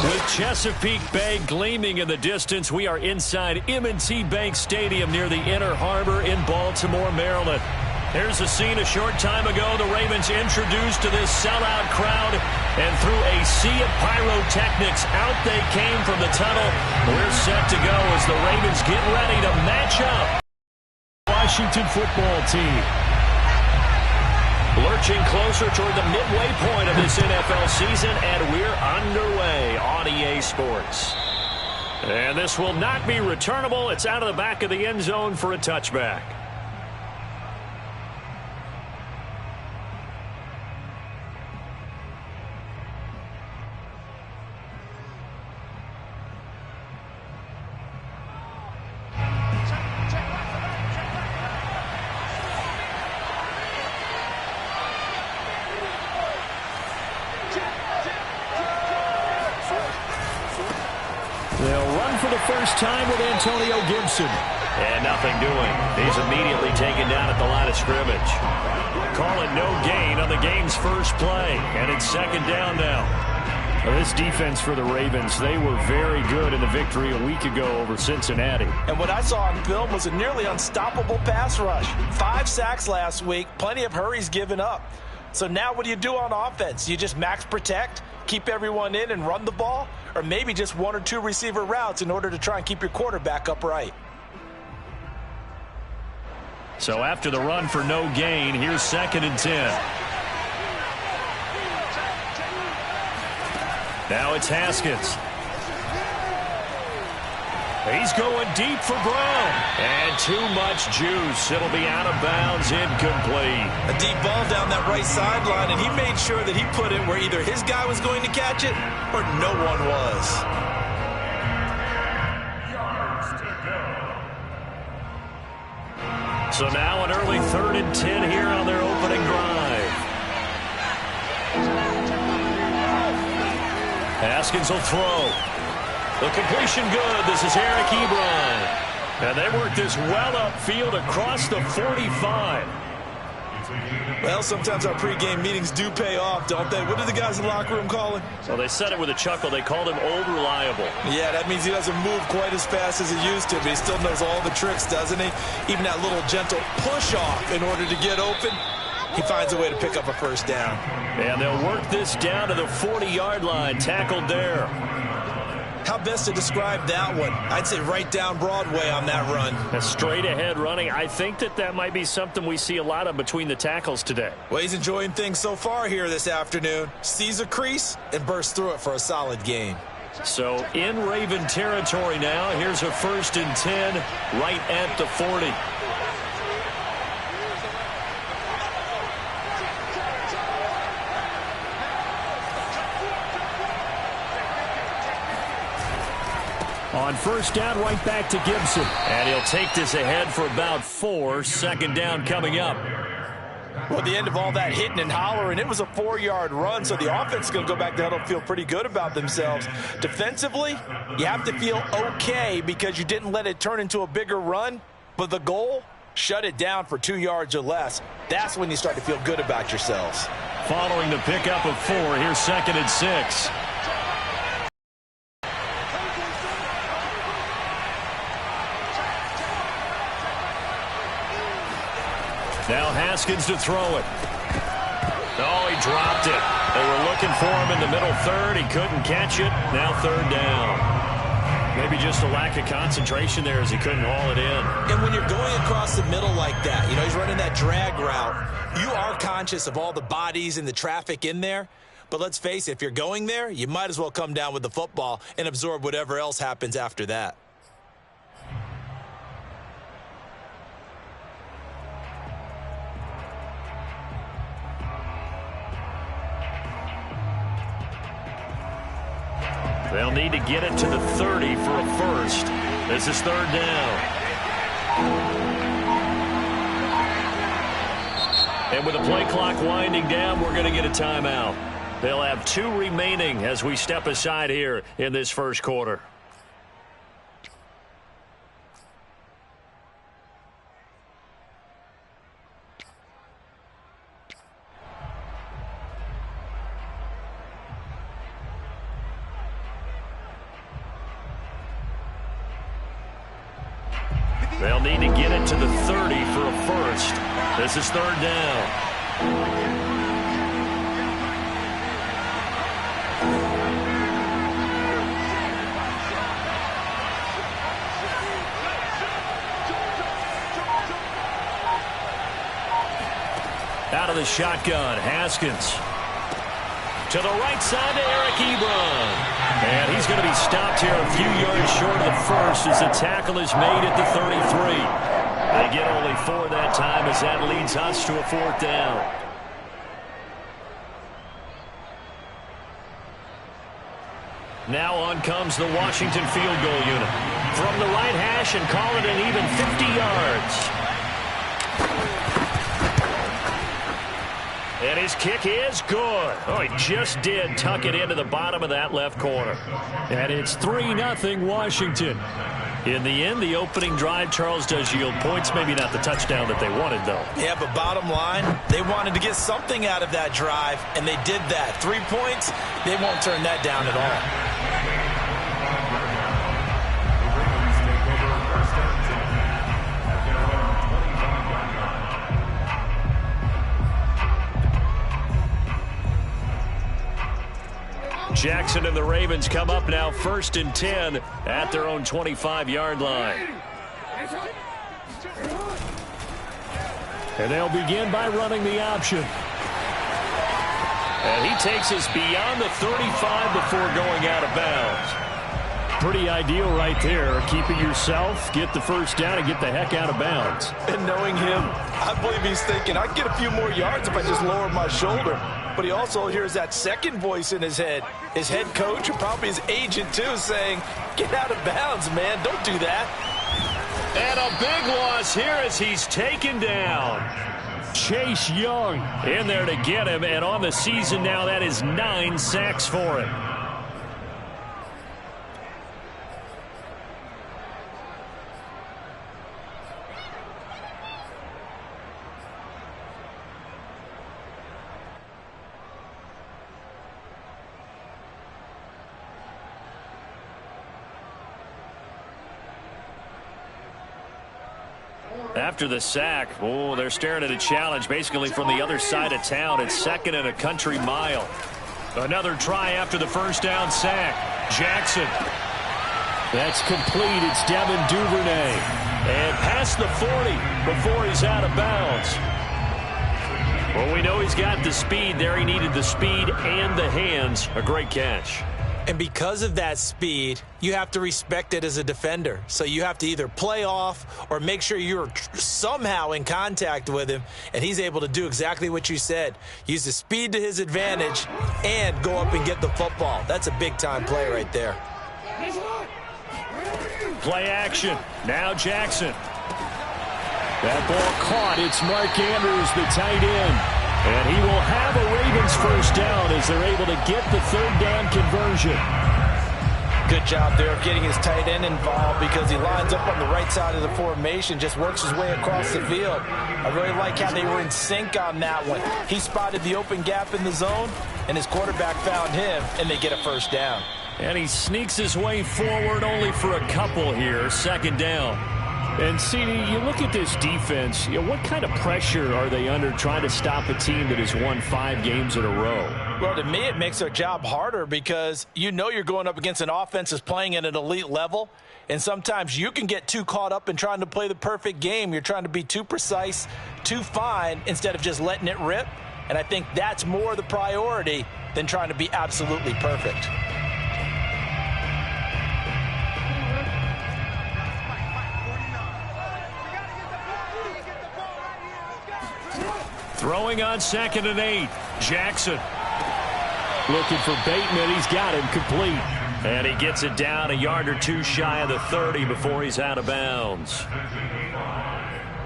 With Chesapeake Bay gleaming in the distance, we are inside M&T Bank Stadium near the Inner Harbor in Baltimore, Maryland. Here's a scene a short time ago. The Ravens introduced to this sellout crowd, and through a sea of pyrotechnics, out they came from the tunnel. We're set to go as the Ravens get ready to match up. Washington football team. Lurching closer toward the midway point of this NFL season, and we're underway on EA Sports. And this will not be returnable. It's out of the back of the end zone for a touchback. They'll run for the first time with Antonio Gibson. And nothing doing. He's immediately taken down at the line of scrimmage. Call it no gain on the game's first play. And it's second down now. Well, this defense for the Ravens, they were very good in the victory a week ago over Cincinnati. And what I saw on film was a nearly unstoppable pass rush. 5 sacks last week, plenty of hurries given up. So now what do you do on offense? You just max protect, keep everyone in and run the ball? Or maybe just 1 or 2 receiver routes in order to try and keep your quarterback upright? So after the run for no gain, here's 2nd and 10. Now it's Haskins. He's going deep for Brown. And too much juice. It'll be out of bounds, incomplete. A deep ball down that right sideline, and he made sure that he put it where either his guy was going to catch it or no one was. So now an early 3rd and 10 here on their opening drive. Haskins will throw. The completion good. This is Eric Ebron. And they work this well upfield across the 45. Well, sometimes our pregame meetings do pay off, don't they? What do the guys in the locker room call him? Well, they said it with a chuckle. They called him old reliable. Yeah, that means he doesn't move quite as fast as he used to, but he still knows all the tricks, doesn't he? Even that little gentle push-off in order to get open, he finds a way to pick up a first down. And they'll work this down to the 40-yard line, tackled there. How best to describe that one? I'd say right down Broadway on that run. A straight-ahead running. I think that might be something we see a lot of between the tackles today. Well, he's enjoying things so far here this afternoon. Sees a crease and bursts through it for a solid gain. So in Raven territory now. Here's a 1st and 10 right at the 40. On first down, right back to Gibson. And he'll take this ahead for about 4. 2nd down coming up. Well, at the end of all that hitting and hollering, it was a 4-yard run, so the offense is going to go back there and feel pretty good about themselves. Defensively, you have to feel okay because you didn't let it turn into a bigger run, but the goal, shut it down for 2 yards or less. That's when you start to feel good about yourselves. Following the pickup of 4, here's 2nd and 6. Now Haskins to throw it. Oh, he dropped it. They were looking for him in the middle 3rd. He couldn't catch it. Now 3rd down. Maybe just a lack of concentration there as he couldn't haul it in. And when you're going across the middle like that, you know, he's running that drag route, you are conscious of all the bodies and the traffic in there. But let's face it, if you're going there, you might as well come down with the football and absorb whatever else happens after that. They'll need to get it to the 30 for a first. This is 3rd down. And with the play clock winding down, we're going to get a timeout. They'll have 2 remaining as we step aside here in this first quarter. They'll need to get it to the 30 for a first. This is third down. Out of the shotgun, Haskins. To the right side to Eric Ebron. And he's going to be stopped here a few yards short of the first as the tackle is made at the 33. They get only 4 that time as that leads us to a fourth down. Now on comes the Washington field goal unit. From the right hash and call it an even 50 yards. And his kick is good. Oh, he just did tuck it into the bottom of that left corner. And it's 3-0 Washington. In the end, the opening drive, Charles, does yield points. Maybe not the touchdown that they wanted, though. Yeah, but bottom line, they wanted to get something out of that drive, and they did that. 3 points, they won't turn that down at all. Jackson and the Ravens come up now 1st and 10 at their own 25-yard line. And they'll begin by running the option. And he takes us beyond the 35 before going out of bounds. Pretty ideal right there. Keep it yourself, get the first down, and get the heck out of bounds. And knowing him, I believe he's thinking, I can get a few more yards if I just lower my shoulder. But he also hears that second voice in his head. His head coach and probably his agent, too, saying, get out of bounds, man. Don't do that. And a big loss here as he's taken down. Chase Young in there to get him. And on the season now, that is 9 sacks for him. After the sack, oh, they're staring at a challenge basically from the other side of town. It's 2nd and a country mile. Another try after the first down sack. Jackson. That's complete. It's Devin Duvernay. And past the 40 before he's out of bounds. Well, we know he's got the speed there. He needed the speed and the hands. A great catch. And because of that speed, you have to respect it as a defender. So you have to either play off or make sure you're somehow in contact with him. And he's able to do exactly what you said. Use the speed to his advantage and go up and get the football. That's a big-time play right there. Play action. Now Jackson. That ball caught. It's Mark Andrews, the tight end. And he will have a Ravens first down as they're able to get the third down conversion. Good job there of getting his tight end involved because he lines up on the right side of the formation, just works his way across the field. I really like how they were in sync on that one. He spotted the open gap in the zone, and his quarterback found him, and they get a first down. And he sneaks his way forward only for a couple here, 2nd down. And, CD, you look at this defense, what kind of pressure are they under trying to stop a team that has won 5 games in a row? Well, to me, it makes their job harder because you know you're going up against an offense that's playing at an elite level, and sometimes you can get too caught up in trying to play the perfect game. You're trying to be too precise, too fine, instead of just letting it rip. And I think that's more the priority than trying to be absolutely perfect. Throwing on 2nd and 8. Jackson. Looking for Bateman. He's got him complete. And he gets it down a yard or two shy of the 30 before he's out of bounds.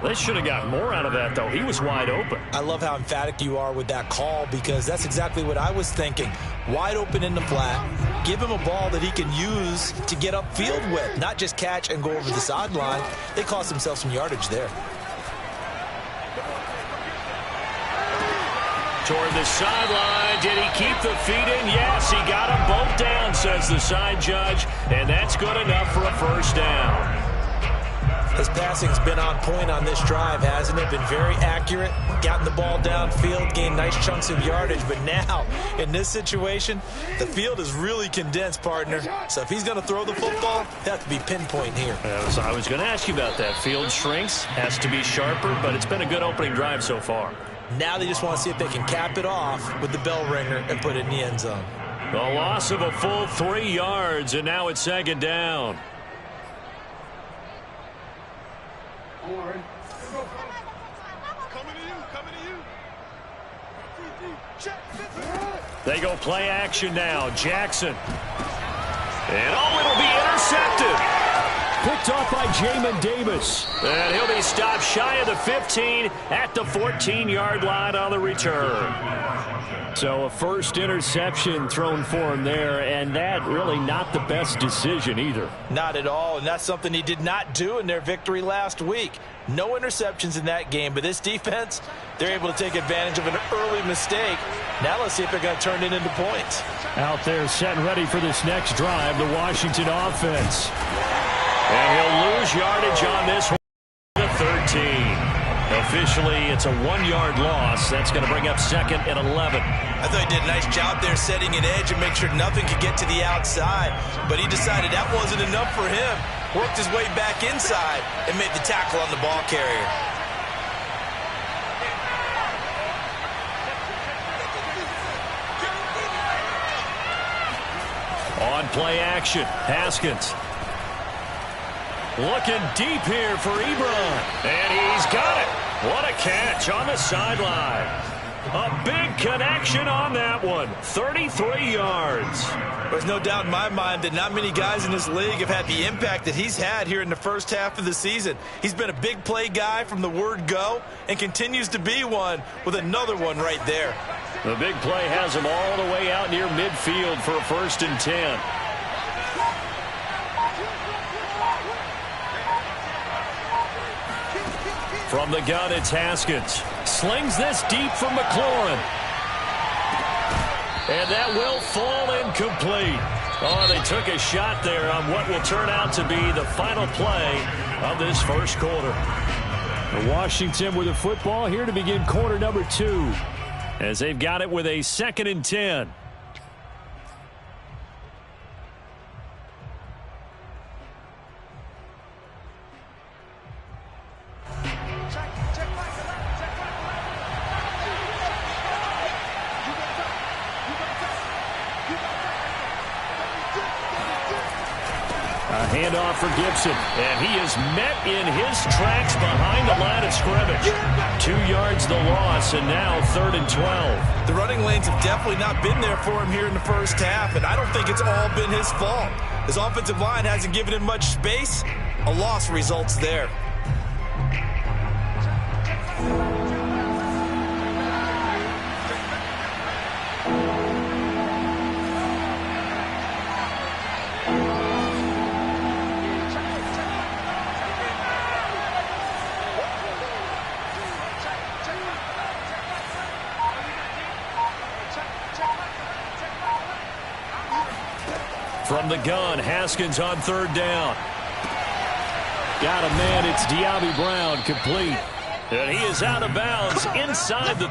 They should have got more out of that, though. He was wide open. I love how emphatic you are with that call because that's exactly what I was thinking. Wide open in the flat. Give him a ball that he can use to get upfield with, not just catch and go over the sideline. They cost themselves some yardage there. Toward the sideline. Did he keep the feet in? Yes, he got them both down, says the side judge. And that's good enough for a first down. His passing's been on point on this drive, hasn't it? Been very accurate, gotten the ball downfield, gained nice chunks of yardage. But now, in this situation, the field is really condensed, partner. So if he's going to throw the football, he'll have to be pinpoint here. I was going to ask you about that. Field shrinks, has to be sharper, but it's been a good opening drive so far. Now they just want to see if they can cap it off with the bell ringer and put it in the end zone. A loss of a full 3 yards, and now it's second down. They go play action now. Jackson. And it'll be intercepted. Picked off by Jamin Davis. And he'll be stopped shy of the 15 at the 14-yard line on the return. So a first interception thrown for him there, and that really not the best decision either. Not at all, and that's something he did not do in their victory last week. No interceptions in that game, but this defense, they're able to take advantage of an early mistake. Now let's see if they're going to turn it into points. Out there set and ready for this next drive, the Washington offense. And he'll lose yardage on this one. The 13. Officially, it's a 1-yard loss. That's going to bring up second and 11. I thought he did a nice job there setting an edge and make sure nothing could get to the outside. But he decided that wasn't enough for him. Worked his way back inside and made the tackle on the ball carrier. On play action, Haskins. Looking deep here for Ebron. And he's got it. What a catch on the sideline. A big connection on that one. 33 yards. There's no doubt in my mind that not many guys in this league have had the impact that he's had here in the first half of the season. He's been a big play guy from the word go and continues to be one with another one right there. The big play has him all the way out near midfield for a 1st and 10. From the gun, it's Haskins. Slings this deep from McLaurin. And that will fall incomplete. Oh, they took a shot there on what will turn out to be the final play of this first quarter. Washington with the football here to begin quarter number 2. As they've got it with a 2nd and 10. A handoff for Gibson, and he is met in his tracks behind the line of scrimmage. 2 yards the loss, and now 3rd and 12. The running lanes have definitely not been there for him here in the first half, and I don't think it's all been his fault. His offensive line hasn't given him much space. A loss results there. From the gun, Haskins on 3rd down. Got a man, it's Diaby Brown, complete. And he is out of bounds inside the...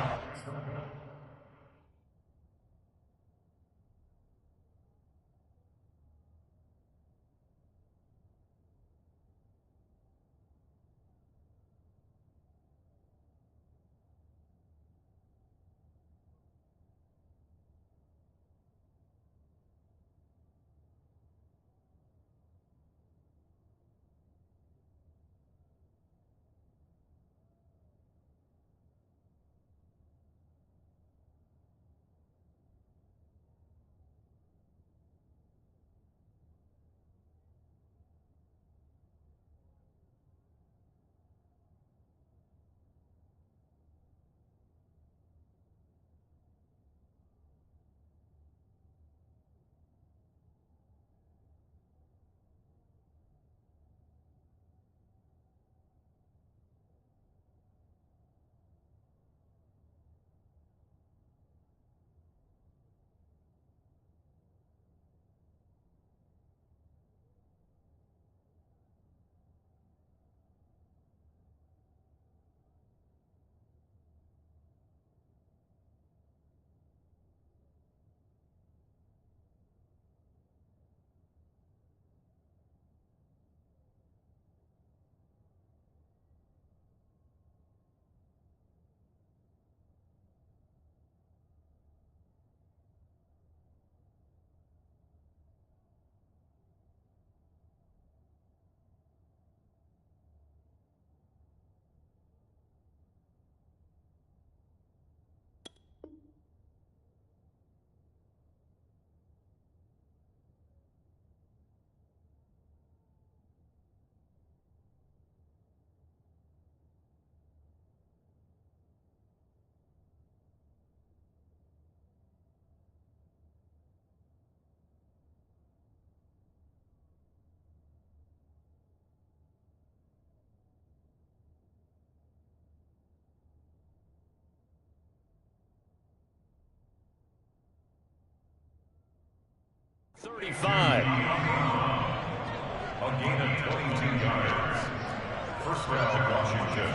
35. A gain of 22 yards. First down, Washington.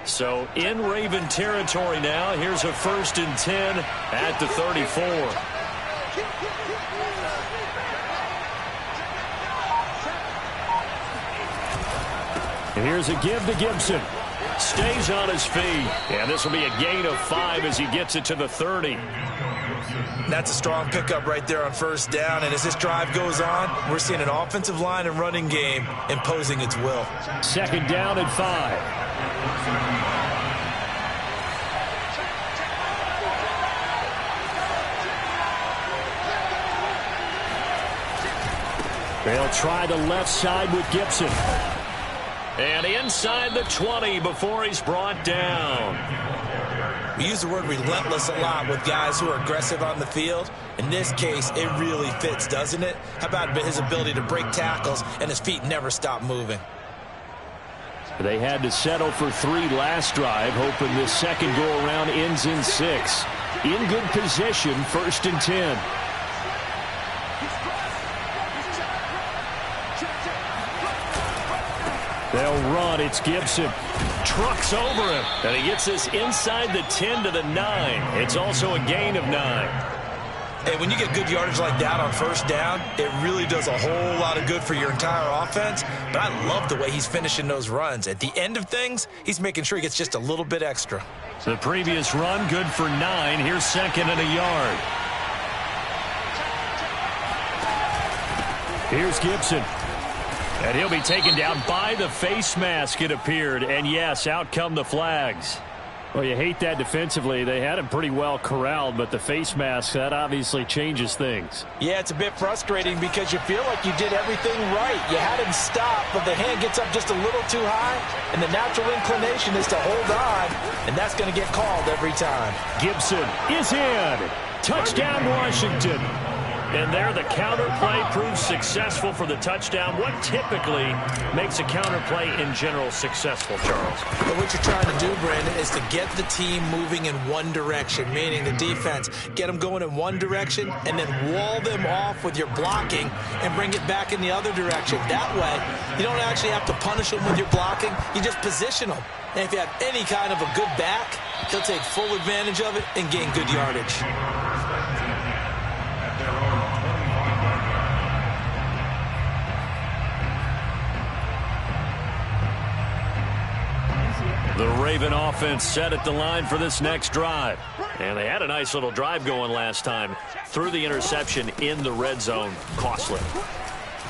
So in Raven territory now. Here's a 1st and 10 at the 34. And here's a give to Gibson. Stays on his feet. And this will be a gain of 5 as he gets it to the 30. That's a strong pickup right there on 1st down. And as this drive goes on, we're seeing an offensive line and running game imposing its will. 2nd down and 5. They'll try the left side with Gibson. And inside the 20 before he's brought down. We use the word relentless a lot with guys who are aggressive on the field. In this case, it really fits, doesn't it? How about his ability to break tackles and his feet never stop moving? They had to settle for 3 last drive, hoping this second go-around ends in 6. In good position, 1st and 10. They'll run. It's Gibson. Trucks over him. And he gets this inside the 10 to the 9. It's also a gain of 9. Hey, when you get good yardage like that on 1st down, it really does a whole lot of good for your entire offense. But I love the way he's finishing those runs. At the end of things, he's making sure he gets just a little bit extra. The previous run, good for 9. Here's 2nd and a yard. Here's Gibson. And he'll be taken down by the face mask, it appeared. And, yes, out come the flags. Well, you hate that defensively. They had him pretty well corralled, but the face mask, that obviously changes things. Yeah, it's a bit frustrating because you feel like you did everything right. You had him stop, but the hand gets up just a little too high, and the natural inclination is to hold on, and that's going to get called every time. Gibson is in. Touchdown, Washington. And there the counter play proves successful for the touchdown. What typically makes a counter play in general successful, Charles? But what you're trying to do, Brandon, is to get the team moving in one direction, meaning the defense, get them going in one direction and then wall them off with your blocking and bring it back in the other direction. That way, you don't actually have to punish them with your blocking. You just position them. And if you have any kind of a good back, they'll take full advantage of it and gain good yardage. The Raven offense set at the line for this next drive. And they had a nice little drive going last time. Threw the interception in the red zone. Costly.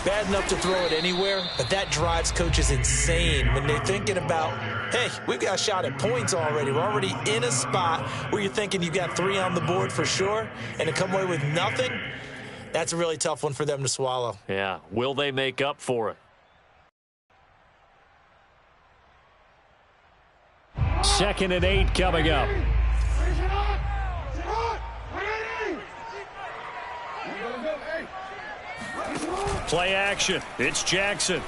Bad enough to throw it anywhere, but that drives coaches insane when they're thinking about, hey, we've got a shot at points already. We're already in a spot where you're thinking you've got 3 on the board for sure, and to come away with nothing, that's a really tough one for them to swallow. Yeah, will they make up for it? 2nd and 8 coming up. Play action. It's Jackson.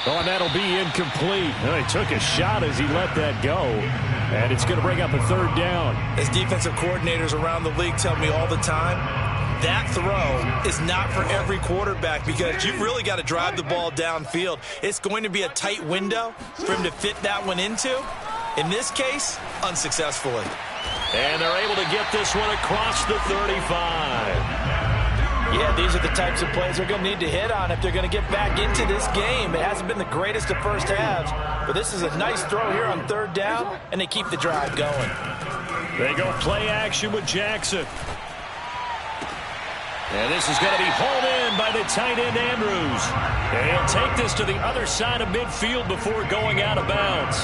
Oh, and that'll be incomplete. He took a shot as he let that go. And it's going to bring up a 3rd down. As defensive coordinators around the league tell me all the time, that throw is not for every quarterback because you've really got to drive the ball downfield. It's going to be a tight window for him to fit that one into. In this case, unsuccessfully. And they're able to get this one across the 35. Yeah, these are the types of plays they're going to need to hit on if they're going to get back into this game. It hasn't been the greatest of first halves, but this is a nice throw here on 3rd down, and they keep the drive going. They go play action with Jackson. And this is going to be hauled in by the tight end, Andrews. And he'll take this to the other side of midfield before going out of bounds.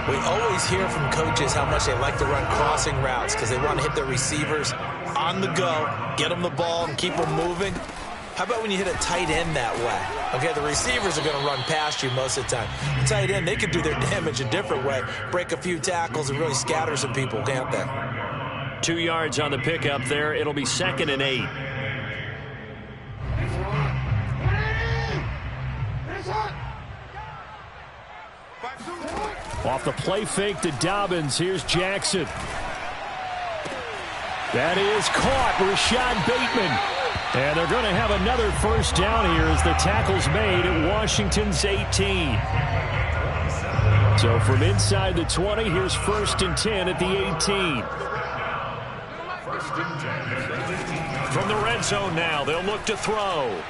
We always hear from coaches how much they like to run crossing routes because they want to hit their receivers on the go, get them the ball, and keep them moving. How about when you hit a tight end that way? Okay, the receivers are going to run past you most of the time. The tight end, they could do their damage a different way, break a few tackles, and really scatter some people, can't they? 2 yards on the pickup there. It'll be 2nd and 8. Off the play fake to Dobbins. Here's Jackson. That is caught. Rashad Bateman. And they're going to have another first down here as the tackle's made at Washington's 18. So from inside the 20, here's 1st and 10 at the 18. From the red zone now, they'll look to throw.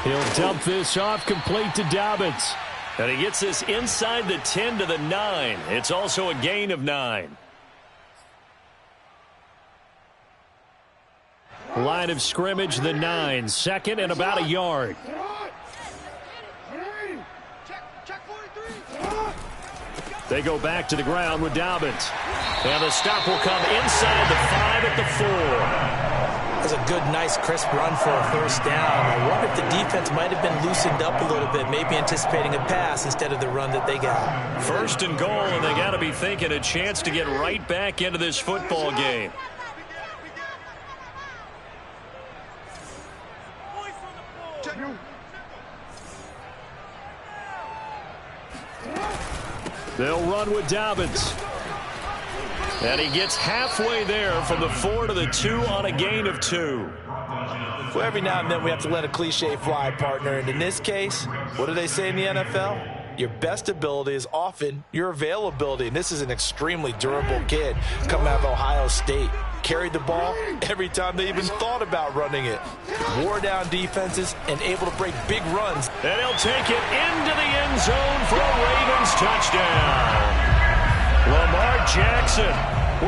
He'll dump this off, complete to Dobbins. And he gets this inside the 10 to the 9. It's also a gain of 9. Line of scrimmage, the 9. 2nd and about a yard. They go back to the ground with Dobbins. And the stop will come inside the 5 at the 4. That's a good, nice, crisp run for a first down. I wonder if the defense might have been loosened up a little bit, maybe anticipating a pass instead of the run that they got. 1st and goal, and they got to be thinking a chance to get right back into this football game. They'll run with Dobbins. And he gets halfway there from the 4 to the 2 on a gain of 2. Well, every now and then we have to let a cliche fly, partner. And in this case, what do they say in the NFL? Your best ability is often your availability. And this is an extremely durable kid coming out of Ohio State. Carried the ball every time they even thought about running it. Wore down defenses and able to break big runs. And he'll take it into the end zone for a Ravens touchdown. Lamar Jackson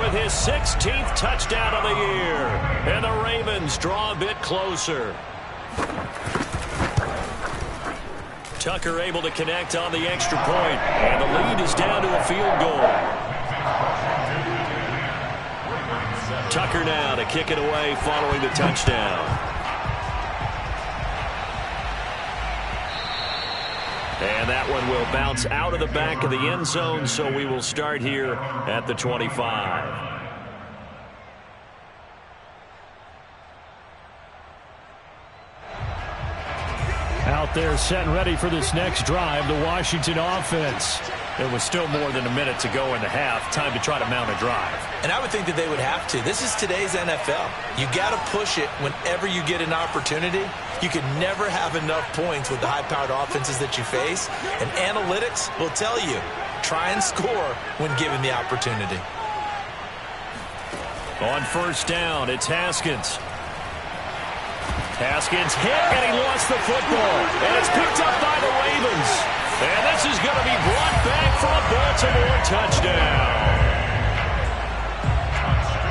with his 16th touchdown of the year. And the Ravens draw a bit closer. Tucker able to connect on the extra point. And the lead is down to a field goal. Tucker now to kick it away following the touchdown. And that one will bounce out of the back of the end zone, so we will start here at the 25. Out there set and ready for this next drive, the Washington offense. There was still more than a minute to go in the half. Time to try to mount a drive. And I would think that they would have to. This is today's NFL. You got to push it whenever you get an opportunity. You can never have enough points with the high-powered offenses that you face. And analytics will tell you, try and score when given the opportunity. On first down, it's Haskins. Haskins hit, and he lost the football. And it's picked up by the Ravens. And this is going to be brought back for a Baltimore touchdown.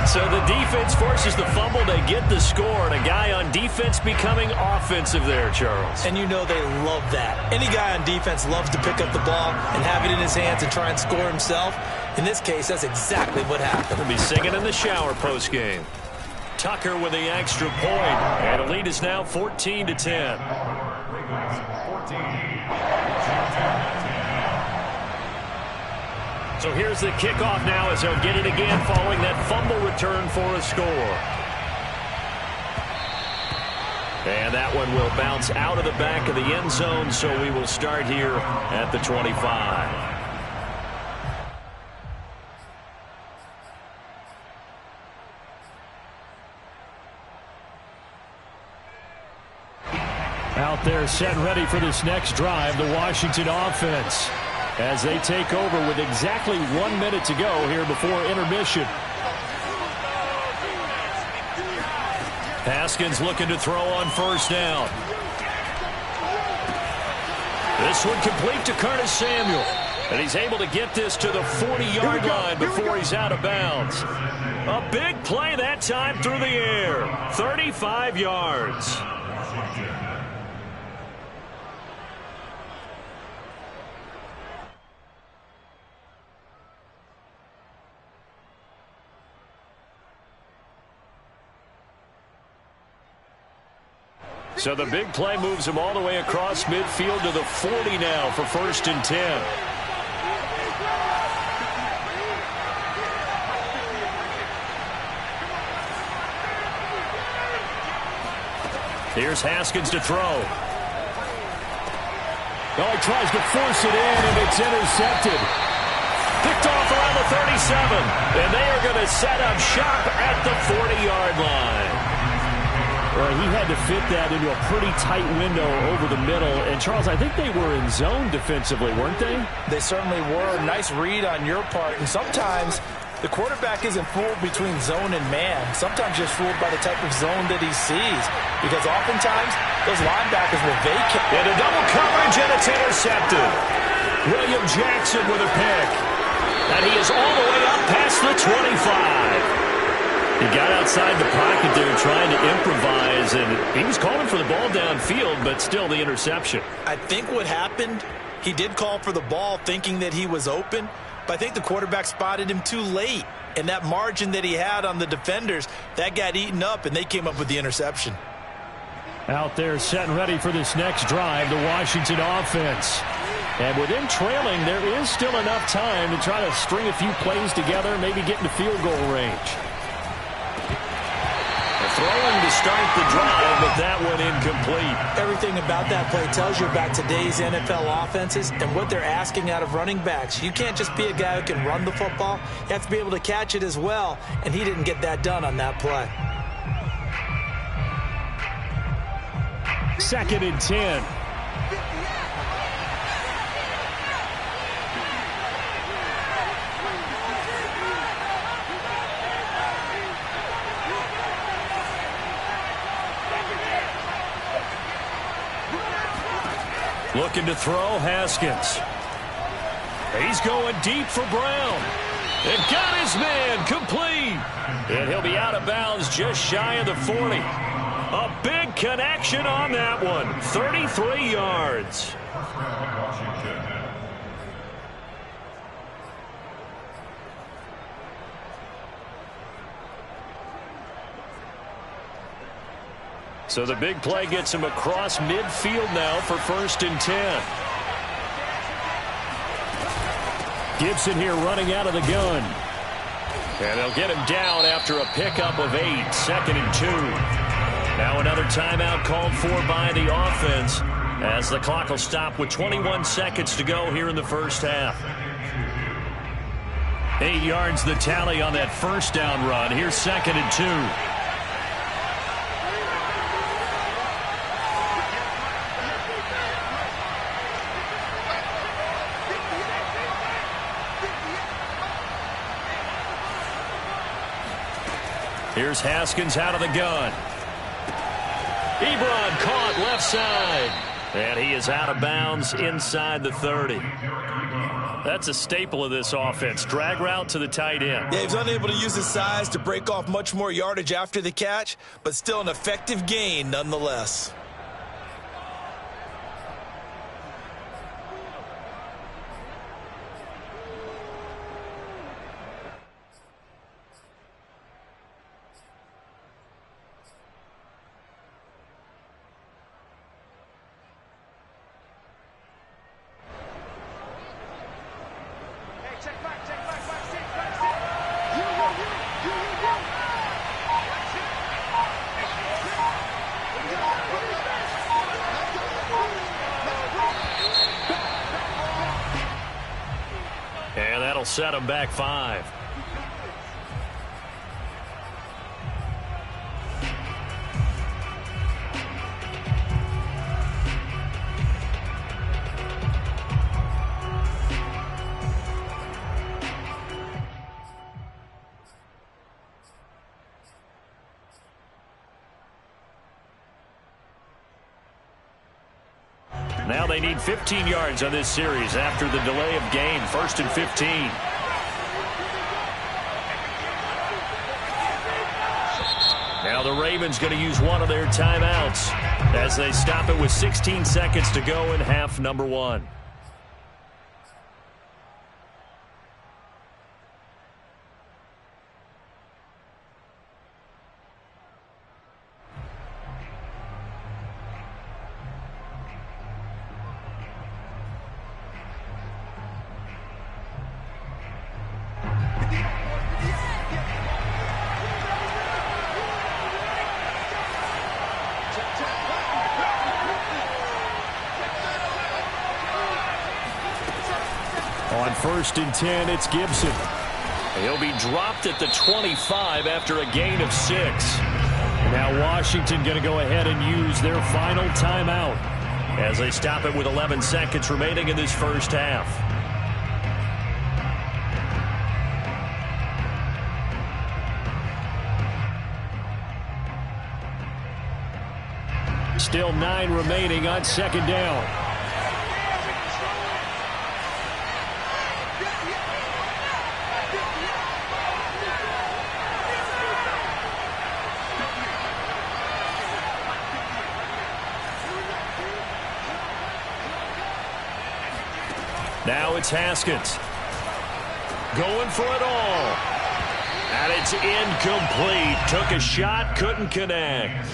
So the defense forces the fumble. They get the score, and a guy on defense becoming offensive there, Charles. And you know they love that. Any guy on defense loves to pick up the ball and have it in his hands and try and score himself. In this case, that's exactly what happened. He'll be singing in the shower postgame. Tucker with the extra point, and the lead is now 14-10. So here's the kickoff now as they'll get it again following that fumble return for a score. And that one will bounce out of the back of the end zone, so we will start here at the 25. Out there set and ready for this next drive, the Washington offense, as they take over with exactly 1 minute to go here before intermission. Haskins looking to throw on first down. This one complete to Curtis Samuel. And he's able to get this to the 40-yard line before he's out of bounds. A big play that time through the air. 35 yards. So the big play moves him all the way across midfield to the 40 now for 1st and 10. Here's Haskins to throw. Oh, he tries to force it in, and it's intercepted. Picked off around the 37, and they are going to set up shop at the 40-yard line. Well, he had to fit that into a pretty tight window over the middle. And, Charles, I think they were in zone defensively, weren't they? They certainly were. Nice read on your part. And sometimes the quarterback isn't fooled between zone and man. Sometimes just fooled by the type of zone that he sees. Because oftentimes those linebackers will vacate. Into double coverage, and it's intercepted. William Jackson with a pick. And he is all the way up past the 25. He got outside the pocket there trying to improvise, and he was calling for the ball downfield, but still the interception. I think what happened, he did call for the ball thinking that he was open, but I think the quarterback spotted him too late. And that margin that he had on the defenders, that got eaten up, and they came up with the interception. Out there set and ready for this next drive, the Washington offense. And with them trailing, there is still enough time to try to string a few plays together, maybe get into field goal range. Throwing to start the drive, but that one incomplete. Everything about that play tells you about today's NFL offenses and what they're asking out of running backs. You can't just be a guy who can run the football. You have to be able to catch it as well, and he didn't get that done on that play. 2nd and 10. Looking to throw, Haskins. He's going deep for Brown. And got his man complete. And he'll be out of bounds just shy of the 40. A big connection on that one. 33 yards. So the big play gets him across midfield now for 1st and 10. Gibson here running out of the gun. And they'll get him down after a pickup of 8. 2nd and 2. Now another timeout called for by the offense as the clock will stop with 21 seconds to go here in the first half. 8 yards the tally on that first down run. Here's 2nd and 2. Here's Haskins out of the gun. Ebron caught left side. And he is out of bounds inside the 30. That's a staple of this offense. Drag route to the tight end. Yeah, he's unable to use his size to break off much more yardage after the catch, but still an effective gain nonetheless. And that'll set him back 5. Now they need 15 yards on this series after the delay of game. 1st and 15. Now the Ravens going to use one of their timeouts as they stop it with 16 seconds to go in half number 1. On 1st and 10, it's Gibson. He'll be dropped at the 25 after a gain of 6. Now Washington going to go ahead and use their final timeout as they stop it with 11 seconds remaining in this first half. Still 9 remaining on 2nd down. Now it's Haskins. Going for it all. And it's incomplete. Took a shot, couldn't connect.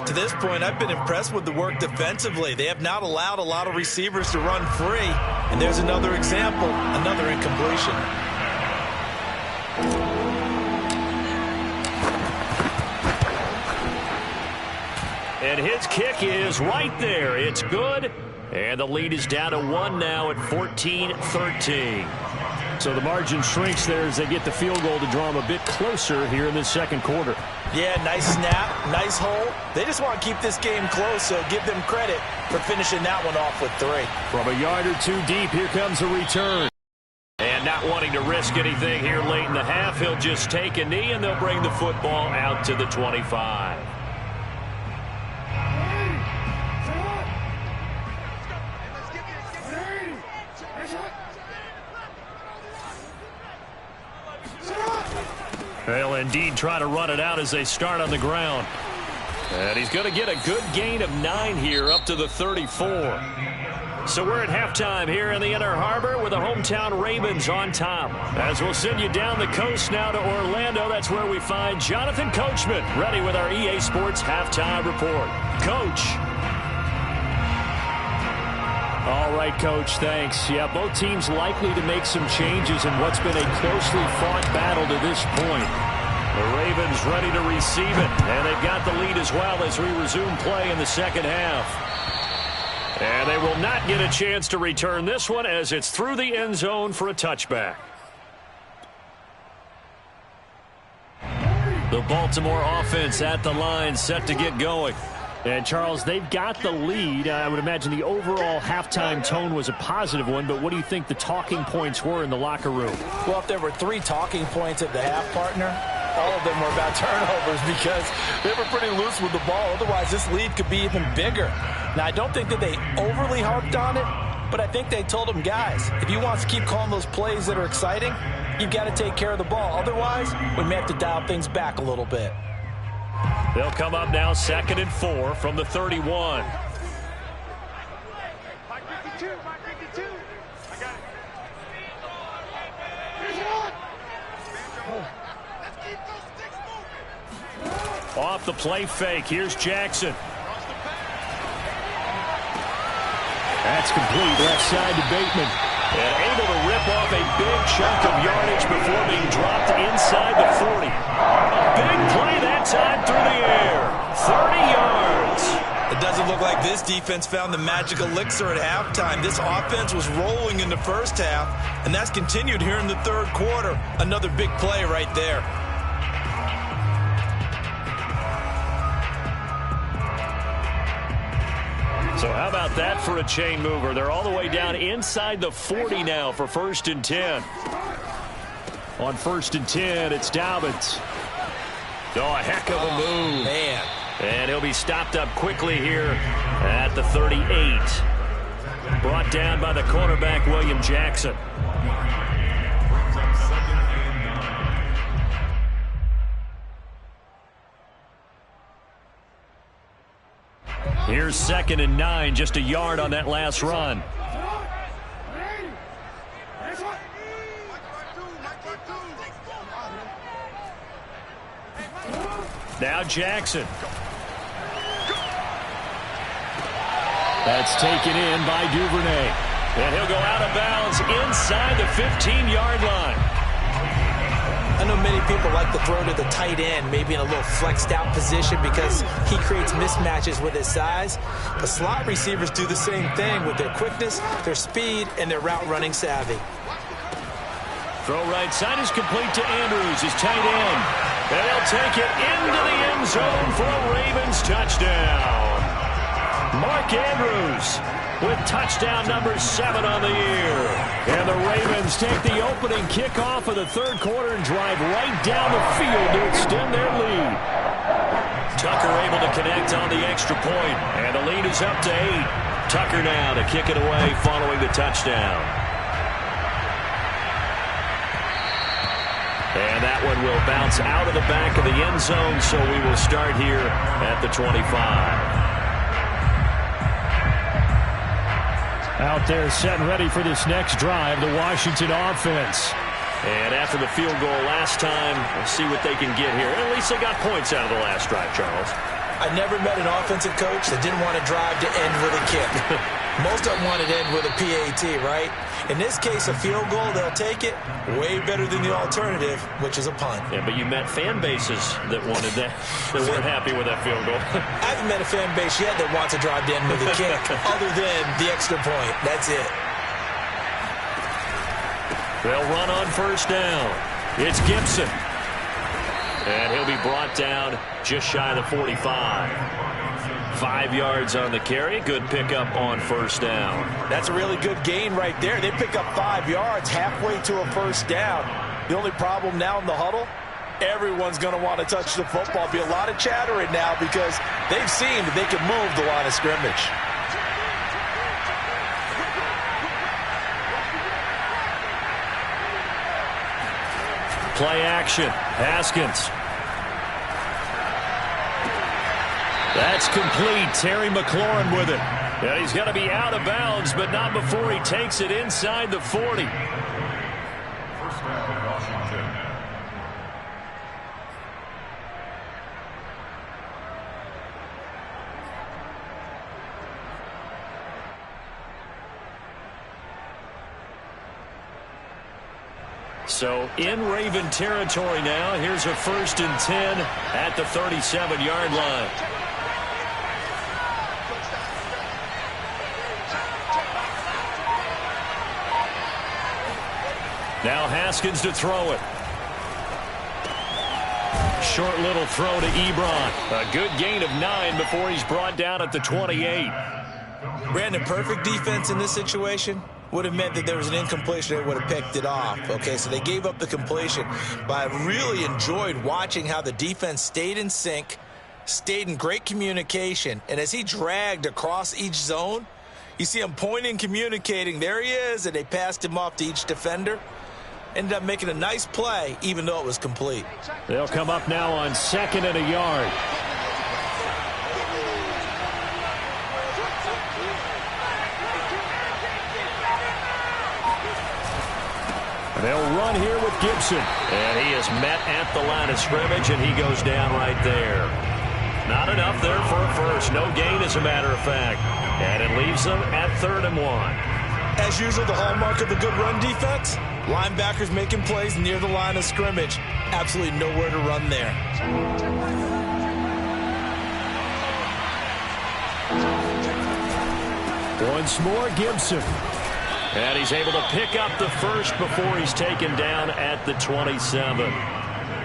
To this point, I've been impressed with the work defensively. They have not allowed a lot of receivers to run free. And there's another example, another incompletion. And his kick is right there. It's good. And the lead is down to 1 now at 14-13. So the margin shrinks there as they get the field goal to draw them a bit closer here in the second quarter. Yeah, nice snap, nice hole. They just want to keep this game close, so give them credit for finishing that one off with 3. From a yard or 2 deep, here comes a return. And not wanting to risk anything here late in the half, he'll just take a knee, and they'll bring the football out to the 25. They'll indeed try to run it out as they start on the ground. And he's going to get a good gain of 9 here up to the 34. So we're at halftime here in the Inner Harbor with the hometown Ravens on top. As we'll send you down the coast now to Orlando, that's where we find Jonathan Coachman ready with our EA Sports Halftime Report. Coach. All right, Coach, thanks. Yeah, both teams likely to make some changes in what's been a closely fought battle to this point. The Ravens ready to receive it, and they've got the lead as well as we resume play in the second half. And they will not get a chance to return this one as it's through the end zone for a touchback. The Baltimore offense at the line set to get going. And, Charles, they've got the lead. I would imagine the overall halftime tone was a positive one, but what do you think the talking points were in the locker room? Well, if there were 3 talking points at the half, partner, all of them were about turnovers because they were pretty loose with the ball. Otherwise, this lead could be even bigger. Now, I don't think that they overly harped on it, but I think they told them, guys, if you want to keep calling those plays that are exciting, you've got to take care of the ball. Otherwise, we may have to dial things back a little bit. They'll come up now 2nd and 4 from the 31. Off the play fake. Here's Jackson. That's complete. Left side to Bateman. And able to rip off a big chunk of yardage before being dropped inside the 40. A big play that time through the air. 30 yards. It doesn't look like this defense found the magic elixir at halftime. This offense was rolling in the first half, and that's continued here in the third quarter. Another big play right there. So how about that for a chain mover? They're all the way down inside the 40 now for 1st and 10. On 1st and 10, it's Dobbins. Oh, a heck of a move. Man. And he'll be stopped up quickly here at the 38. Brought down by the cornerback, William Jackson. Here's 2nd and 9, just a yard on that last run. Now Jackson. That's taken in by Duvernay. And he'll go out of bounds inside the 15-yard line. I know many people like to throw to the tight end, maybe in a little flexed out position because he creates mismatches with his size. But slot receivers do the same thing with their quickness, their speed, and their route running savvy. Throw right side is complete to Andrews, his tight end. And they'll take it into the end zone for a Ravens touchdown. Mark Andrews with touchdown number 7 on the year. And the Ravens take the opening kickoff of the third quarter and drive right down the field to extend their lead. Tucker able to connect on the extra point, and the lead is up to 8. Tucker now to kick it away following the touchdown. And that one will bounce out of the back of the end zone, so we will start here at the 25. Out there set and ready for this next drive, the Washington offense. And after the field goal last time, we'll see what they can get here. At least they got points out of the last drive, Charles. I never met an offensive coach that didn't want to drive to end with a kick. Most of them wanted to end with a PAT, right? In this case, a field goal, they'll take it. Way better than the alternative, which is a punt. Yeah, but you met fan bases that wanted that, that weren't happy with that field goal. I haven't met a fan base yet that wants to drive to end with a kick, other than the extra point. That's it. They'll run on first down. It's Gibson. And he'll be brought down just shy of the 45. 5 yards on the carry. Good pickup on first down. That's a really good gain right there. They pick up 5 yards halfway to a first down. The only problem now in the huddle, everyone's going to want to touch the football. Be a lot of chattering now because they've seen that they can move the line of scrimmage. Play action. Haskins. That's complete. Terry McLaurin with it. And he's going to be out of bounds, but not before he takes it inside the 40. First down, Washington. So in Raven territory now. Here's a 1st and 10 at the 37-yard line. Now Haskins to throw it. Short little throw to Ebron. A good gain of 9 before he's brought down at the 28. Brandon, perfect defense in this situation would have meant that there was an incompletion. They would have picked it off. Okay, so they gave up the completion. But I really enjoyed watching how the defense stayed in sync, stayed in great communication. And as he dragged across each zone, you see him pointing, communicating. There he is, and they passed him off to each defender. Ended up making a nice play, even though it was complete. They'll come up now on 2nd and a yard. They'll run here with Gibson. And he is met at the line of scrimmage, and he goes down right there. Not enough there for a first. No gain, as a matter of fact. And it leaves them at 3rd and 1. As usual, the hallmark of a good run defense, linebackers making plays near the line of scrimmage. Absolutely nowhere to run there. Once more, Gibson. And he's able to pick up the first before he's taken down at the 27.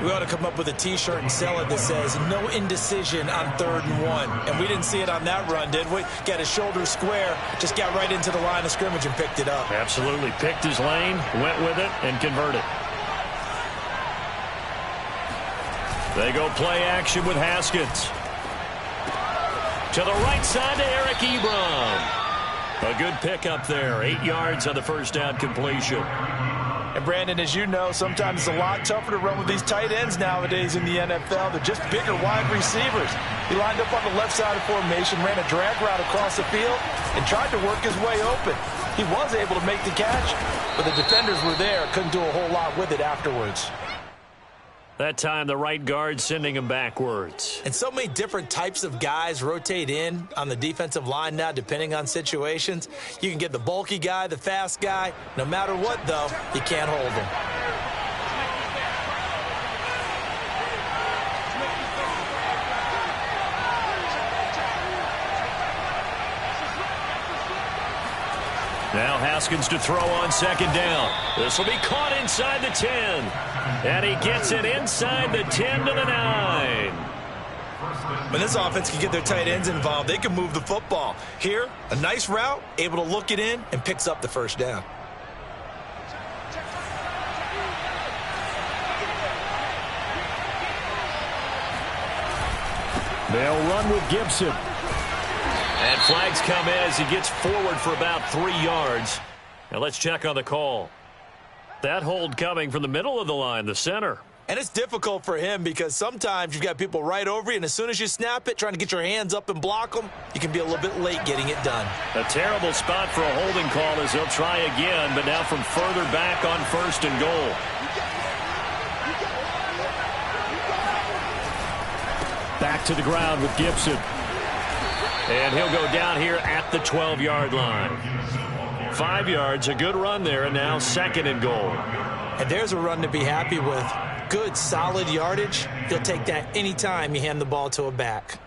We ought to come up with a T-shirt and sell it that says, no indecision on 3rd and 1. And we didn't see it on that run, did we? Got his shoulder square, just got right into the line of scrimmage and picked it up. Absolutely. Picked his lane, went with it, and converted. They go play action with Haskins. To the right side to Eric Ebron. A good pickup there. 8 yards on the first down completion. And Brandon, as you know, sometimes it's a lot tougher to run with these tight ends nowadays in the NFL. They're just bigger wide receivers. He lined up on the left side of formation, ran a drag route across the field, and tried to work his way open. He was able to make the catch, but the defenders were there. Couldn't do a whole lot with it afterwards. That time, the right guard sending him backwards. And so many different types of guys rotate in on the defensive line now, depending on situations. You can get the bulky guy, the fast guy. No matter what, though, you can't hold him. Now Haskins to throw on second down. This will be caught inside the 10. And he gets it inside the 10 to the 9. When this offense can get their tight ends involved, they can move the football. Here, a nice route, able to look it in, and picks up the first down. They'll run with Gibson. And flags come in as he gets forward for about 3 yards. Now let's check on the call. That hold coming from the middle of the line, the center. And it's difficult for him because sometimes you've got people right over you, and as soon as you snap it, trying to get your hands up and block them, you can be a little bit late getting it done. A terrible spot for a holding call as they'll try again, but now from further back on 1st and goal. Back to the ground with Gibson. And he'll go down here at the 12-yard line. 5 yards, a good run there, and now 2nd and goal. And there's a run to be happy with. Good, solid yardage. He'll take that anytime you hand the ball to a back.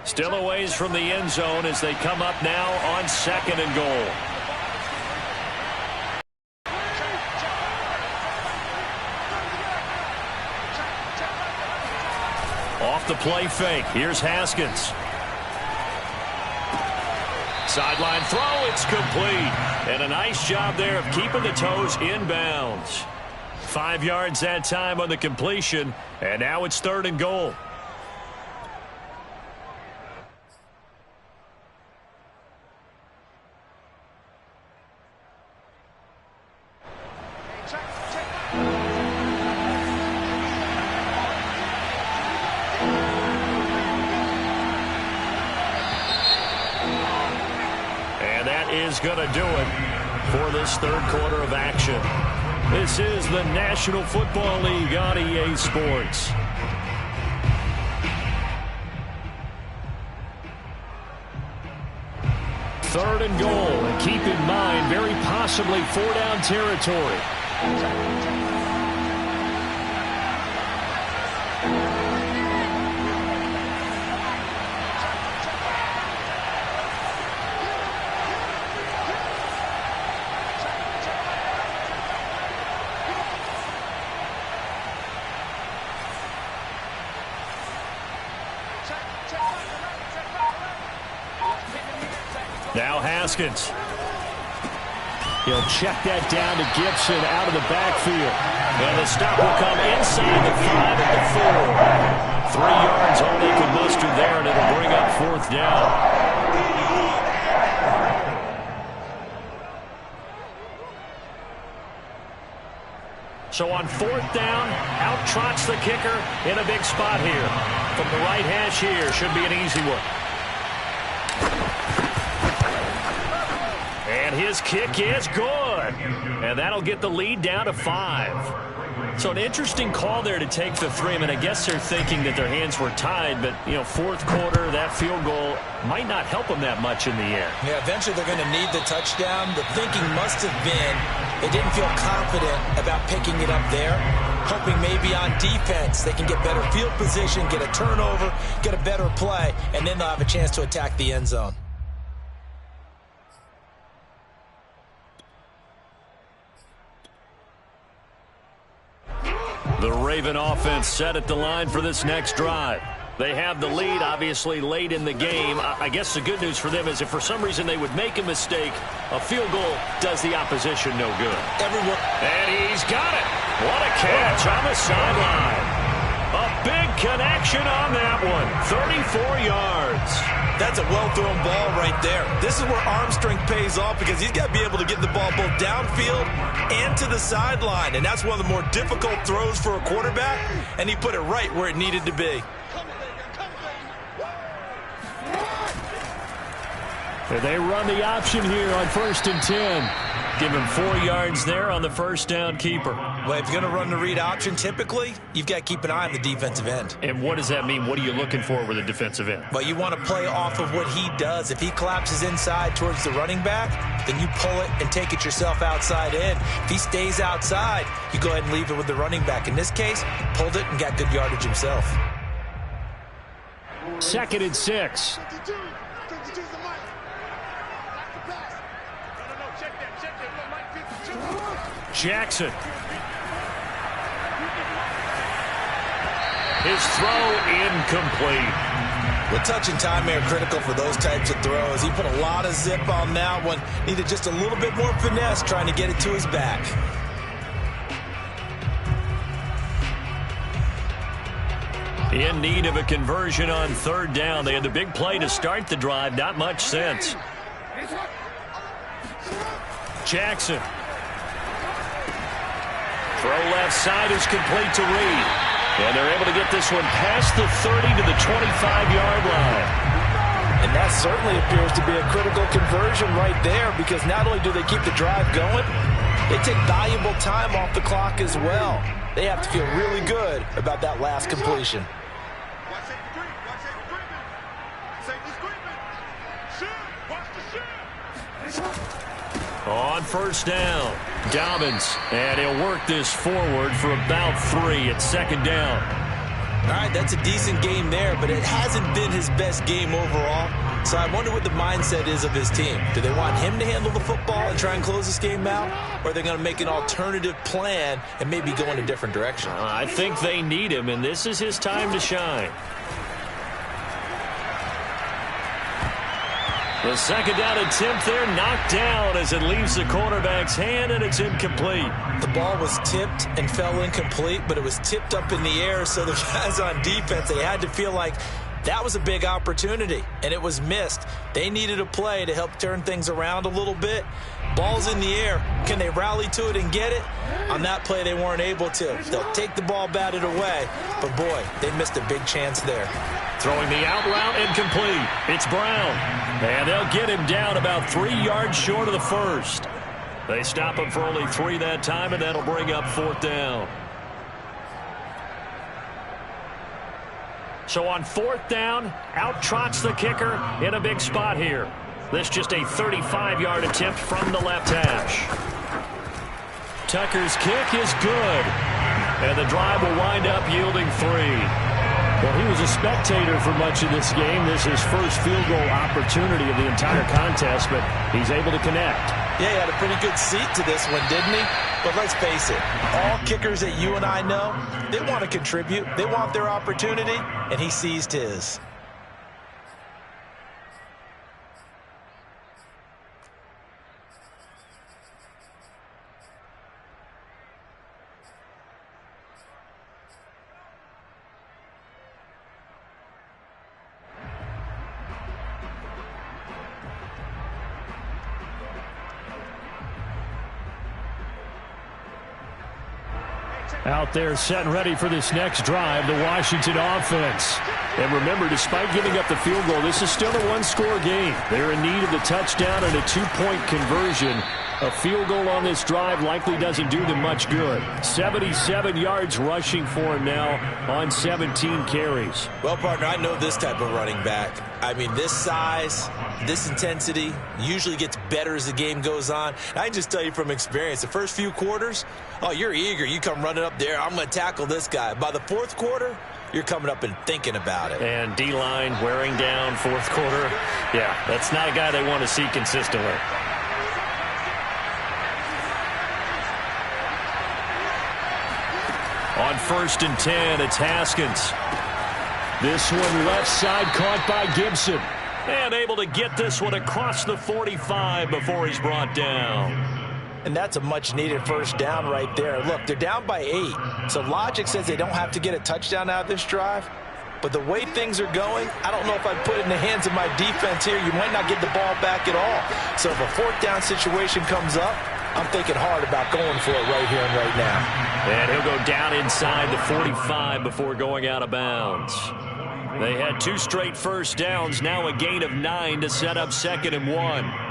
Still a ways from the end zone as they come up now on 2nd and goal. Off the play fake. Here's Haskins. Sideline throw. It's complete. And a nice job there of keeping the toes in bounds. 5 yards that time on the completion. And now it's 3rd and goal. Is going to do it for this 3rd quarter of action. This is the National Football League on EA Sports. Third and goal, and keep in mind, very possibly 4-down territory. Now Haskins. He'll check that down to Gibson out of the backfield. And the stop will come inside the 5 at the 4. 3 yards all they could muster there, and it'll bring up 4th down. So on 4th down, out trots the kicker in a big spot here. From the right hash here, should be an easy one. And his kick is good. And that'll get the lead down to 5. So an interesting call there to take the 3. I mean, I guess they're thinking that their hands were tied, but, you know, 4th quarter, that field goal might not help them that much in the air. Yeah, eventually they're going to need the touchdown. The thinking must have been they didn't feel confident about picking it up there, hoping maybe on defense they can get better field position, get a turnover, get a better play, and then they'll have a chance to attack the end zone. The Raven offense set at the line for this next drive. They have the lead, obviously, late in the game. I guess the good news for them is if for some reason they would make a mistake, a field goal does the opposition no good. And he's got it. What a catch on the sideline. A big connection on that one. 34 yards. That's a well-thrown ball right there. This is where arm strength pays off because he's got to be able to get the ball both downfield and to the sideline. And that's one of the more difficult throws for a quarterback, and he put it right where it needed to be. They run the option here on 1st and 10. Give him 4 yards there on the 1st down keeper. Well, if you're going to run the read option, typically, you've got to keep an eye on the defensive end. And what does that mean? What are you looking for with a defensive end? Well, you want to play off of what he does. If he collapses inside towards the running back, then you pull it and take it yourself outside in. If he stays outside, you go ahead and leave it with the running back. In this case, pulled it and got good yardage himself. 2nd and 6. Jackson. His throw incomplete. The touch and time are critical for those types of throws. He put a lot of zip on that one. Needed just a little bit more finesse trying to get it to his back. In need of a conversion on 3rd down. They had the big play to start the drive. Not much sense. Jackson. Throw left side is complete to Reed. And they're able to get this one past the 30 to the 25-yard line. And that certainly appears to be a critical conversion right there, because not only do they keep the drive going, they take valuable time off the clock as well. They have to feel really good about that last completion. On 1st down, Dobbins, and he'll work this forward for about 3 at 2nd down. All right, that's a decent game there, but it hasn't been his best game overall. So I wonder what the mindset is of his team. Do they want him to handle the football and try and close this game out? Or are they going to make an alternative plan and maybe go in a different direction? I think they need him, and this is his time to shine. The 2nd down attempt there knocked down as it leaves the quarterback's hand, and it's incomplete. The ball was tipped and fell incomplete, but it was tipped up in the air, so the guys on defense, they had to feel like that was a big opportunity, and it was missed. They needed a play to help turn things around a little bit. Ball's in the air. Can they rally to it and get it? On that play, they weren't able to. They'll take the ball batted away, but boy, they missed a big chance there. Throwing the out route incomplete. It's Brown. And they'll get him down about 3 yards short of the 1st. They stop him for only 3 that time, and that'll bring up 4th down. So on 4th down, out trots the kicker in a big spot here. This just a 35-yard attempt from the left hash. Tucker's kick is good. And the drive will wind up yielding 3. Well, he was a spectator for much of this game. This is his first field goal opportunity of the entire contest, but he's able to connect. Yeah, he had a pretty good seat to this one, didn't he? But let's face it, all kickers that you and I know, they want to contribute. They want their opportunity, and he seized his. Out there set and ready for this next drive, the Washington offense. And remember, despite giving up the field goal, this is still a one-score game. They're in need of the touchdown and a 2-point conversion. A field goal on this drive likely doesn't do them much good. 77 yards rushing for him now on 17 carries. Well, partner, I know this type of running back. I mean, this size, this intensity usually gets better as the game goes on. And I can just tell you from experience, the first few quarters, oh, you're eager. You come running up there, I'm going to tackle this guy. By the 4th quarter, you're coming up and thinking about it. And D-line wearing down 4th quarter. Yeah, that's not a guy they want to see consistently. On 1st and 10, it's Haskins. This one left side caught by Gibson. And able to get this one across the 45 before he's brought down. And that's a much-needed 1st down right there. Look, they're down by 8. So logic says they don't have to get a touchdown out of this drive. But the way things are going, I don't know if I'd put it in the hands of my defense here. You might not get the ball back at all. So if a 4th down situation comes up, I'm thinking hard about going for it right here and right now. And he'll go down inside the 45 before going out of bounds. They had 2 straight 1st downs, now a gain of 9 to set up 2nd and 1.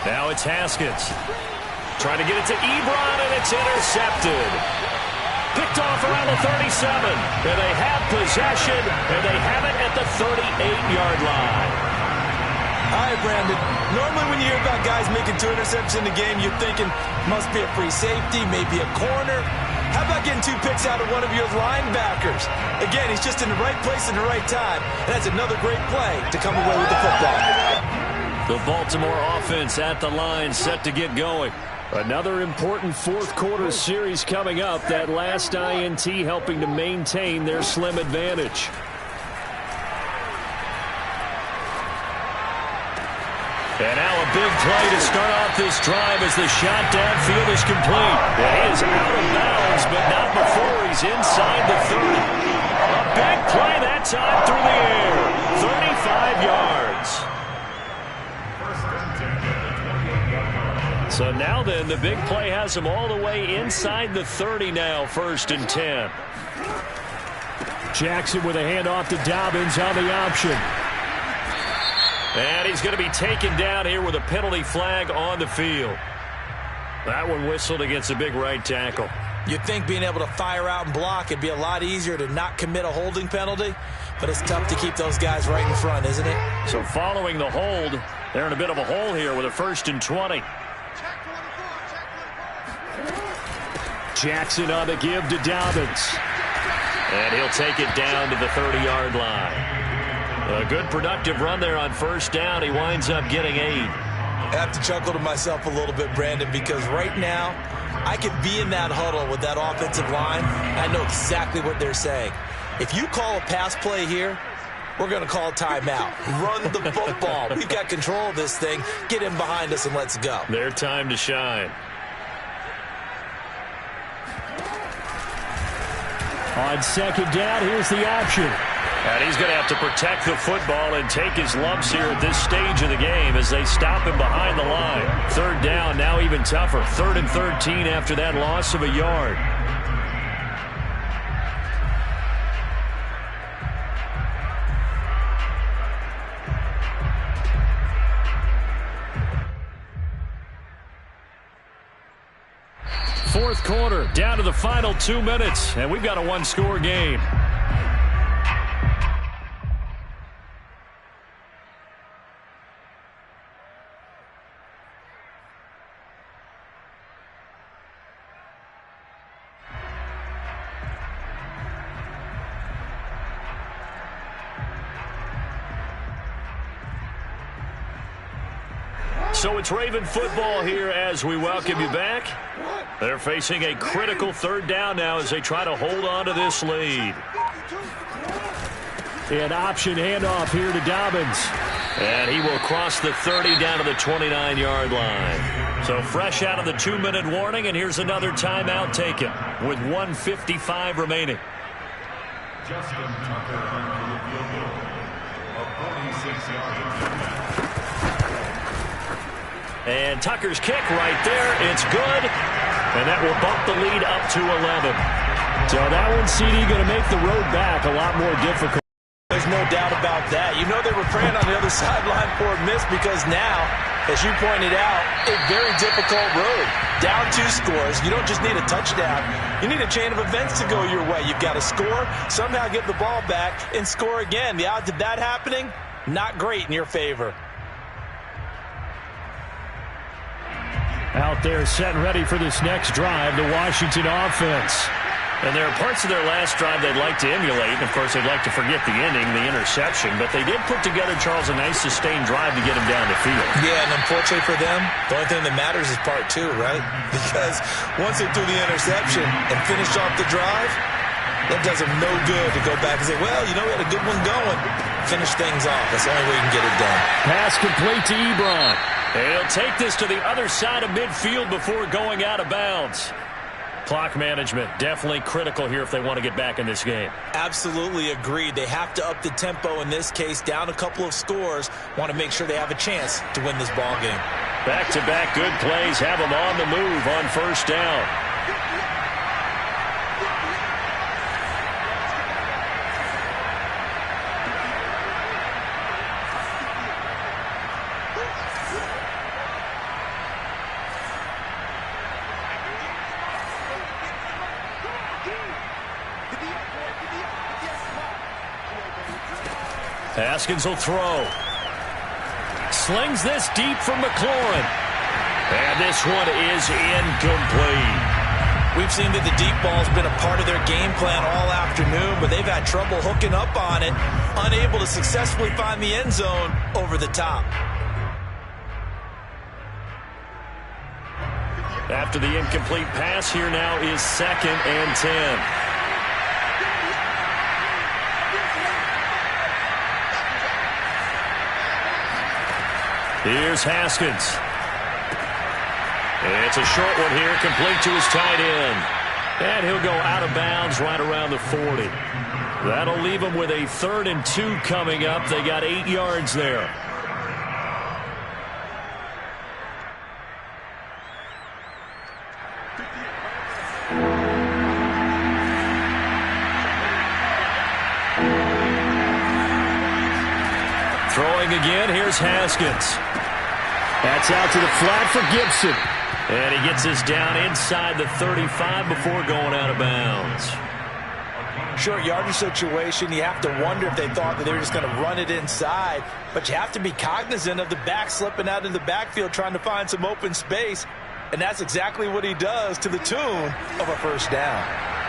Now it's Haskins. Trying to get it to Ebron, and it's intercepted. Picked off around the 37. And they have possession, and they have it at the 38-yard line. All right, Brandon. Normally when you hear about guys making 2 interceptions in the game, you're thinking must be a free safety, maybe a corner. How about getting 2 picks out of one of your linebackers? Again, he's just in the right place at the right time. And that's another great play to come away with the football. The Baltimore offense at the line, set to get going. Another important fourth-quarter series coming up. That last INT helping to maintain their slim advantage. And now a big play to start off this drive as the shot downfield is complete. And he is out of bounds, but not before he's inside the 30. A big play that time through the air. 35 yards. So now then, the big play has him all the way inside the 30 now, 1st and 10. Jackson with a handoff to Dobbins on the option. And he's going to be taken down here with a penalty flag on the field. That one whistled against a big right tackle. You'd think being able to fire out and block, it'd be a lot easier to not commit a holding penalty, but it's tough to keep those guys right in front, isn't it? So following the hold, they're in a bit of a hole here with a 1st and 20. Jackson on the give to Dobbins. And he'll take it down to the 30-yard line. A good productive run there on 1st down. He winds up getting 8. I have to chuckle to myself a little bit, Brandon, because right now I could be in that huddle with that offensive line. I know exactly what they're saying. If you call a pass play here, we're going to call a timeout. Run the football. We've got control of this thing. Get in behind us and let's go. Their time to shine. On 2nd down, here's the option. And he's going to have to protect the football and take his lumps here at this stage of the game as they stop him behind the line. 3rd down, now even tougher. 3rd and 13 after that loss of a yard. Fourth quarter, down to the final 2 minutes, and we've got a 1-score game. So it's Raven football here as we welcome you back. They're facing a critical 3rd down now as they try to hold on to this lead. An option handoff here to Dobbins. And he will cross the 30 down to the 29-yard line. So fresh out of the 2-minute warning, and here's another timeout taken with 1:55 remaining. Justin Tucker for the field goal of 46 yards. And Tucker's kick right there. It's good. And that will bump the lead up to 11. So that one, CD, going to make the road back a lot more difficult. There's no doubt about that. You know they were praying on the other sideline for a miss because now, as you pointed out, a very difficult road. Down 2 scores. You don't just need a touchdown. You need a chain of events to go your way. You've got to score, somehow get the ball back, and score again. The odds of that happening, not great in your favor. Out there set and ready for this next drive, the Washington offense. And there are parts of their last drive they'd like to emulate. And, of course, they'd like to forget the ending, the interception. But they did put together, Charles, a nice sustained drive to get him down the field. Yeah, and unfortunately for them, the only thing that matters is part 2, right? Because once they threw the interception and finished off the drive, that does them no good to go back and say, well, you know, we had a good one going. Finish things off. That's the only way you can get it done. Pass complete to Ebron. And he'll take this to the other side of midfield before going out of bounds. Clock management definitely critical here if they want to get back in this game. Absolutely agreed. They have to up the tempo in this case, down a couple of scores. Want to make sure they have a chance to win this ball game. Back-to-back good plays have them on the move on 1st down. Haskins will throw. Slings this deep from McLaurin. And this one is incomplete. We've seen that the deep ball's been a part of their game plan all afternoon, but they've had trouble hooking up on it, unable to successfully find the end zone over the top. After the incomplete pass, here now is 2nd and 10. Here's Haskins. It's a short one here, complete to his tight end. And he'll go out of bounds right around the 40. That'll leave him with a 3rd and 2 coming up. They got 8 yards there. Throwing again, here's Haskins. That's out to the flat for Gibson. And he gets this down inside the 35 before going out of bounds. Short yardage situation, you have to wonder if they thought that they were just going to run it inside. But you have to be cognizant of the back slipping out in the backfield trying to find some open space. And that's exactly what he does to the tune of a first down.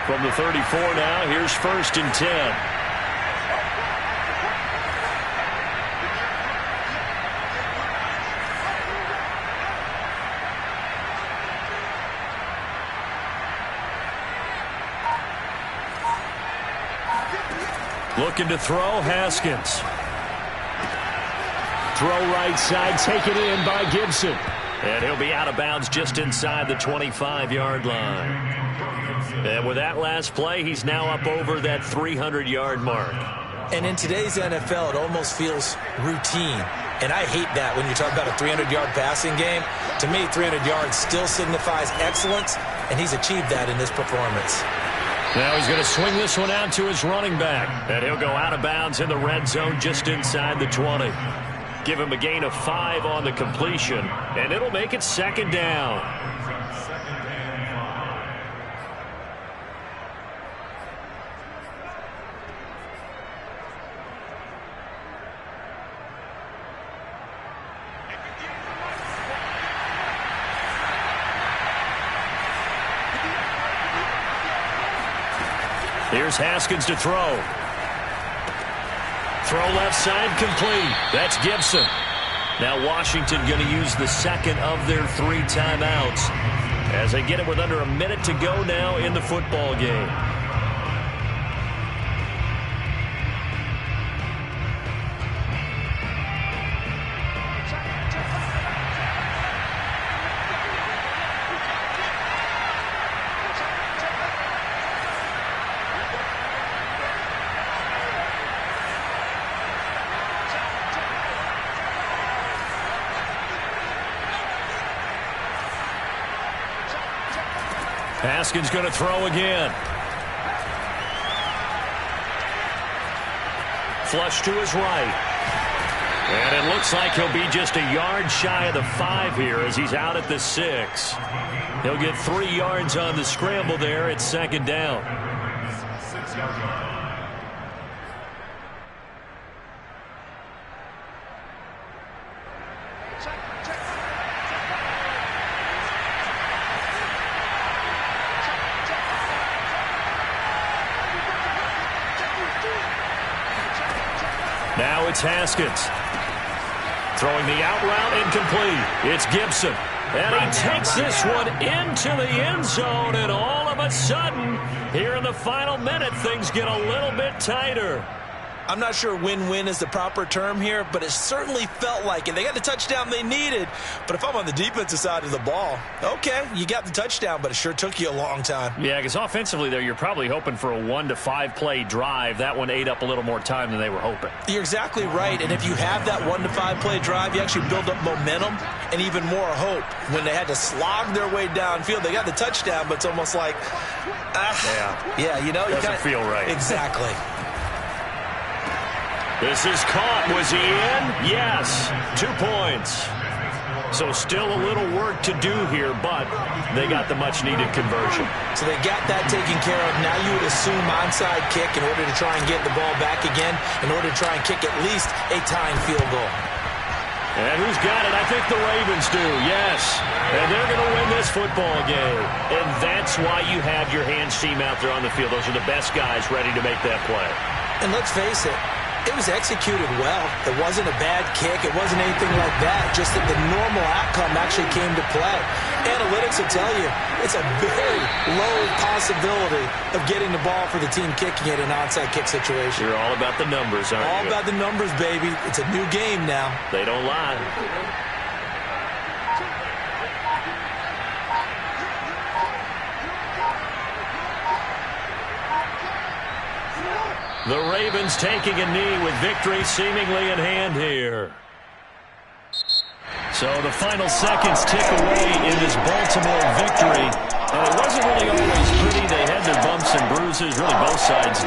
From the 34 now, here's 1st and 10. Looking to throw, Haskins. Throw right side, taken in by Gibson. And he'll be out of bounds just inside the 25-yard line. And with that last play, he's now up over that 300-yard mark. And in today's NFL, it almost feels routine. And I hate that when you talk about a 300-yard passing game. To me, 300 yards still signifies excellence, and he's achieved that in this performance. Now he's going to swing this one out to his running back. And he'll go out of bounds in the red zone just inside the 20. Give him a gain of 5 on the completion. And it'll make it 2nd down. Here's Haskins to throw. Throw left side, complete. That's Gibson. Now Washington going to use the 2nd of their 3 timeouts as they get it with under a minute to go now in the football game. Haskins going to throw again. Flush to his right. And it looks like he'll be just a yard shy of the 5 here as he's out at the 6. He'll get 3 yards on the scramble there. It's 2nd down. 6 yards line. Now it's Haskins. Throwing the out route, incomplete. It's Gibson. And he takes this one into the end zone. And all of a sudden, here in the final minute, things get a little bit tighter. I'm not sure win-win is the proper term here, but it certainly felt like it. They got the touchdown they needed, but if I'm on the defensive side of the ball, okay, you got the touchdown, but it sure took you a long time. Yeah, because offensively there, you're probably hoping for a 1 to 5 play drive. That one ate up a little more time than they were hoping. You're exactly right, and if you have that 1 to 5 play drive, you actually build up momentum and even more hope. When they had to slog their way downfield, they got the touchdown, but it's almost like, yeah, you know, doesn't feel right. Exactly. This is caught. Was he in? Yes. 2 points. So still a little work to do here, but they got the much-needed conversion. So they got that taken care of. Now you would assume onside kick in order to try and get the ball back again, in order to try and kick at least a tying field goal. And who's got it? I think the Ravens do, yes. And they're going to win this football game. And that's why you have your hands team out there on the field. Those are the best guys ready to make that play. And let's face it, it was executed well. It wasn't a bad kick. It wasn't anything like that. Just that the normal outcome actually came to play. Analytics will tell you it's a very low possibility of getting the ball for the team kicking it in an onside kick situation. You're all about the numbers, aren't you? All about the numbers, baby. It's a new game now. They don't lie. The Ravens taking a knee with victory seemingly in hand here. So the final seconds tick away in this Baltimore victory. And it wasn't really always pretty. They had their bumps and bruises, really both sides.